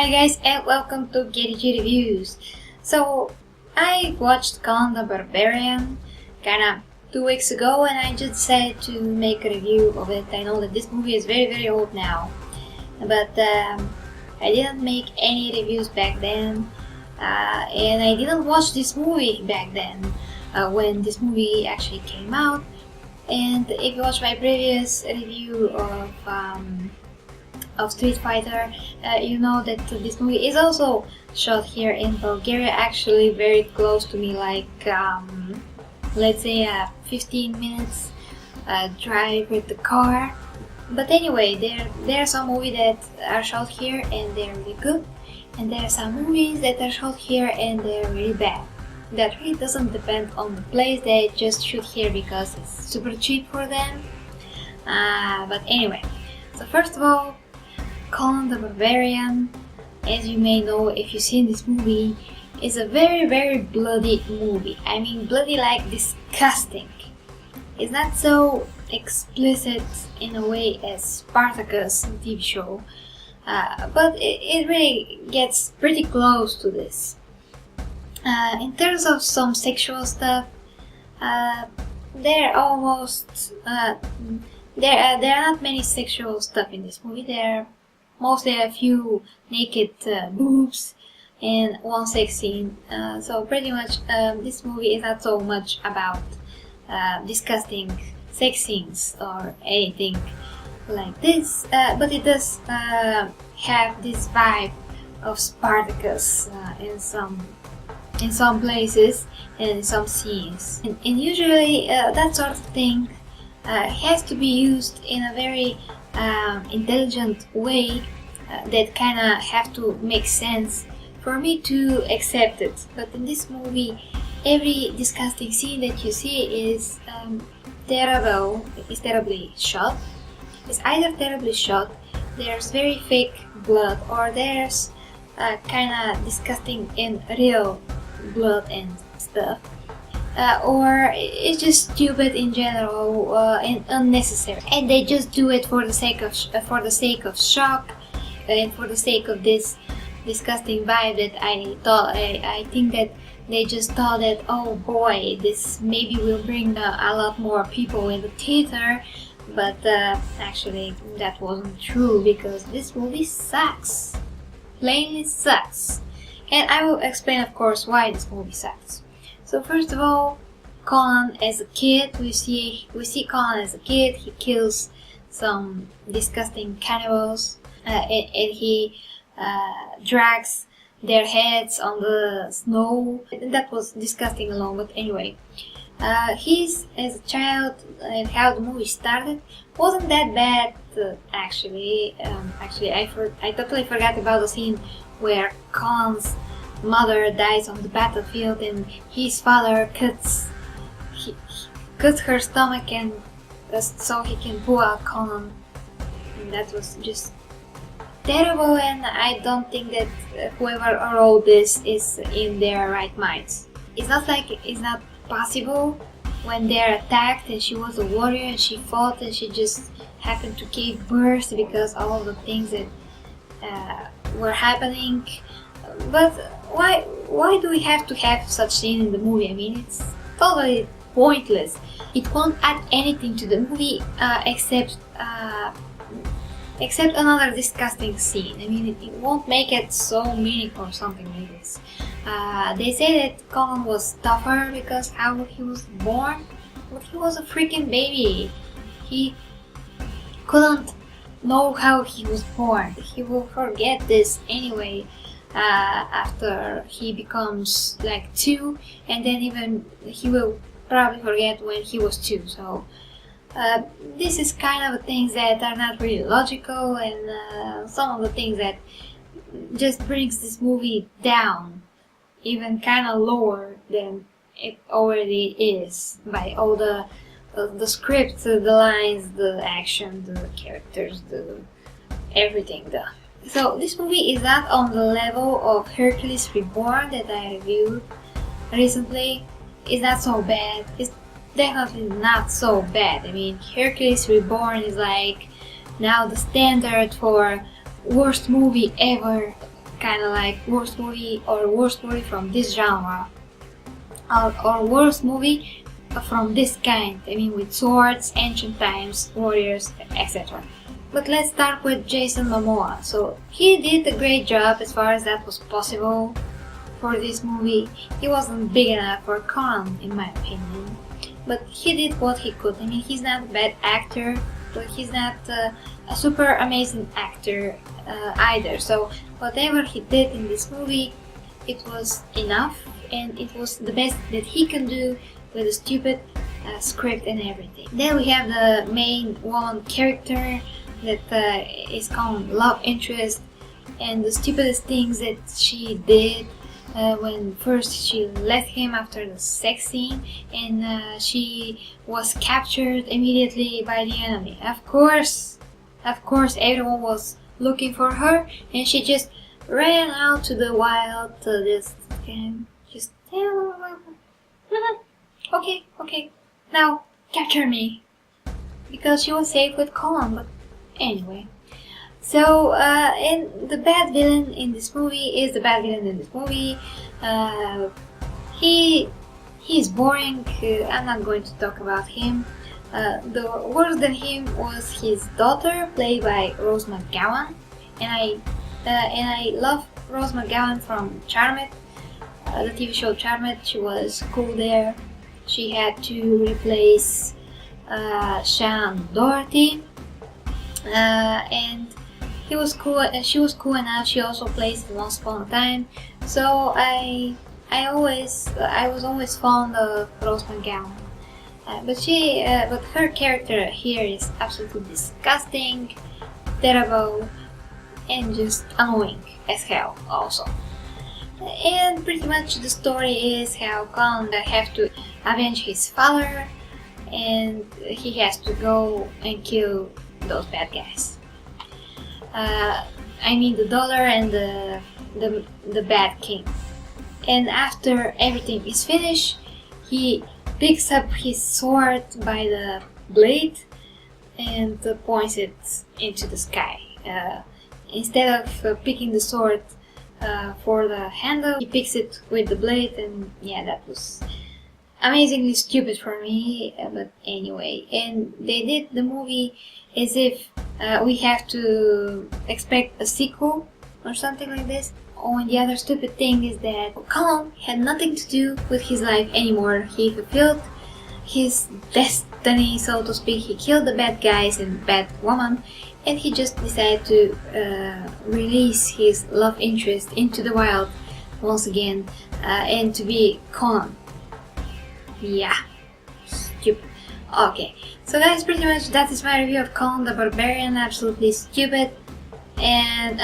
Hi guys and welcome to GettyG Reviews. So I watched Conan the Barbarian kinda 2 weeks ago and I just decided to make a review of it. I know that this movie is very old now, but I didn't make any reviews back then and I didn't watch this movie back then when this movie actually came out. And if you watch my previous review of Street Fighter, you know that this movie is also shot here in Bulgaria, actually very close to me, like let's say a 15 minutes drive with the car. But anyway, there are some movies that are shot here and they're really good, and there are some movies that are shot here and they're really bad. That really doesn't depend on the place, they just shoot here because it's super cheap for them. But anyway, so first of all, Conan the Barbarian, as you may know if you've seen this movie, is a very bloody movie. I mean bloody like disgusting. It's not so explicit in a way as Spartacus, the TV show, but it really gets pretty close to this. In terms of some sexual stuff, there are not many sexual stuff in this movie. There are mostly a few naked boobs and one sex scene. So pretty much this movie is not so much about disgusting sex scenes or anything like this, but it does have this vibe of Spartacus in some places and in some scenes. And usually that sort of thing has to be used in a very intelligent way that kinda have to make sense for me to accept it. But in this movie, every disgusting scene that you see is terribly shot. It's either terribly shot, there's very fake blood, or there's kinda disgusting and real blood and stuff. Or it's just stupid in general and unnecessary, and they just do it for the sake of shock and for the sake of this disgusting vibe that I think that they just thought that, oh boy, this maybe will bring a lot more people in the theater, but actually that wasn't true, because this movie sucks, plainly sucks. And I will explain, of course, why this movie sucks. So first of all, Conan as a kid, we see Conan as a kid. He kills some disgusting cannibals, and he drags their heads on the snow. That was disgusting alone, but anyway. He's, as a child, and how the movie started wasn't that bad, actually. I totally forgot about the scene where Conan's mother dies on the battlefield and his father cuts her stomach and so he can pull out Conan. And that was just terrible, and I don't think that whoever wrote this is in their right minds. It's not possible when they're attacked, and she was a warrior and she fought and she just happened to give birth because all of the things that were happening. But why do we have to have such scene in the movie? I mean, it's totally pointless. It won't add anything to the movie except another disgusting scene. I mean, it won't make it so meaningful or something like this. They say that Conan was tougher because how he was born, but he was a freaking baby. He couldn't know how he was born. He will forget this anyway after he becomes like 2, and then even he will probably forget when he was 2. So this is kind of things that are not really logical, and some of the things that just brings this movie down even kind of lower than it already is, by all the script, the lines, the action, the characters, the everything. So this movie is not on the level of Hercules Reborn that I reviewed recently. It's not so bad. It's definitely not so bad. I mean, Hercules Reborn is like now the standard for worst movie ever kind of like worst movie or worst movie from this genre, or worst movie from this kind. I mean, with swords, ancient times, warriors, etc. But let's start with Jason Momoa. So he did a great job as far as that was possible for this movie. He wasn't big enough for Conan, in my opinion, but he did what he could. I mean, he's not a bad actor, but he's not a super amazing actor either. So whatever he did in this movie, it was enough, and it was the best that he can do with a stupid script and everything. Then we have the main woman character that is called love interest, and the stupidest things that she did when first she left him after the sex scene, and she was captured immediately by the enemy. Of course everyone was looking for her, and she just ran out to the wild to just okay, now capture me, because she was safe with Colin. But anyway, so and the bad villain in this movie is the bad villain in this movie. He's boring. I'm not going to talk about him. The worse than him was his daughter, played by Rose McGowan, and I love Rose McGowan from Charmed, the TV show Charmed. She was cool there. She had to replace Shannen Doherty, and he was cool. She was cool enough. She also plays Once Upon a Time. So I was always fond of Rose McGowan. But her character here is absolutely disgusting, terrible, and just annoying as hell also. And pretty much the story is how Colin have to avenge his father, and he has to go and kill those bad guys. I mean the dollar and the bad king. And after everything is finished, he picks up his sword by the blade and points it into the sky. Instead of picking the sword for the handle, he picks it with the blade, and yeah, that was amazingly stupid for me. But anyway, and they did the movie as if we have to expect a sequel or something like this. Oh, and the other stupid thing is that Colin had nothing to do with his life anymore. He fulfilled his destiny, so to speak. He killed the bad guys and bad woman, and he just decided to release his love interest into the wild once again, and to be Conan. Yeah, stupid. Okay, so guys, pretty much that is my review of Conan the Barbarian. Absolutely stupid and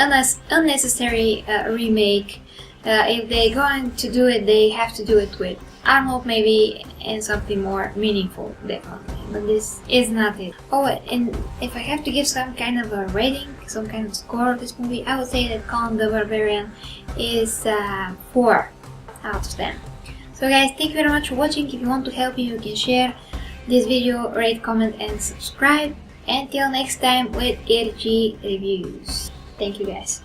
unnecessary remake. If they're going to do it, they have to do it with Arnold maybe, and something more meaningful, definitely. But this is not it. Oh, and if I have to give some kind of a rating, some kind of score of this movie, I would say that Conan the Barbarian is 4 out of 10. So guys, thank you very much for watching. If you want to help me, you can share this video, rate, comment, and subscribe. Until next time with RG Reviews. Thank you guys.